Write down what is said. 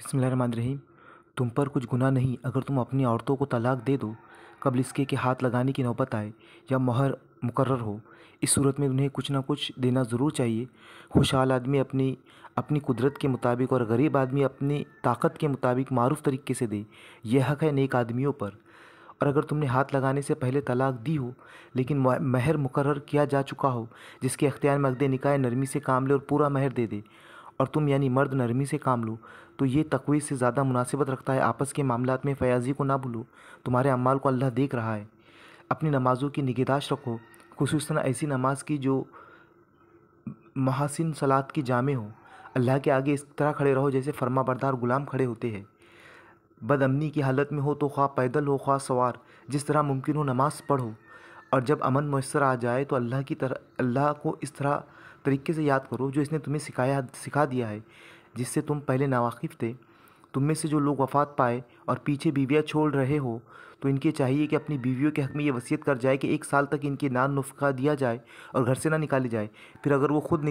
बिस्मिल्लाहिर्रहमानिर्रहीम। तुम पर कुछ गुनाह नहीं अगर तुम अपनी औरतों को तलाक दे दो कबल इसके कि हाथ लगाने की नौबत आए या मोहर मुकर्रर हो। इस सूरत में उन्हें कुछ ना कुछ देना ज़रूर चाहिए। खुशहाल आदमी अपनी अपनी कुदरत के मुताबिक और गरीब आदमी अपनी ताकत के मुताबिक मारूफ तरीके से दे। यह हक़ है नेक आदमियों पर। और अगर तुमने हाथ लगाने से पहले तलाक दी हो लेकिन महर मुकर्रर किया जा चुका हो, जिसके अख्तियार में अक़्द निकाह नरमी से काम ले और पूरा महर दे दे, और तुम यानी मर्द नरमी से काम लो, तो ये तक़वी से ज़्यादा मुनासिबत रखता है। आपस के मामलात में फ़याज़ी को ना भूलो, तुम्हारे अम्माल को अल्लाह देख रहा है। अपनी नमाज़ों की निगहदाश्त रखो, खुसूसन ऐसी नमाज की जो महासिन सलात की जामे हो। अल्लाह के आगे इस तरह खड़े रहो जैसे फर्माबरदार ग़ुलाम खड़े होते हैं। बदअमनी की हालत में हो तो ख्वाह पैदल हो ख्वाह सवार, जिस तरह मुमकिन हो नमाज़ पढ़ो। और जब अमन मुयस्सर आ जाए तो अल्लाह को इस तरह तरीके से याद करो जो इसने तुम्हें सिखा दिया है, जिससे तुम पहले नावाकिफ़ थे। तुम में से जो लोग वफ़ात पाए और पीछे बीवियाँ छोड़ रहे हो, तो इनके चाहिए कि अपनी बीवियों के हक़ में ये वसीयत कर जाए कि 1 साल तक इनके नान नुफ़क़ा दिया जाए और घर से ना निकाली जाए। फिर अगर वो खुद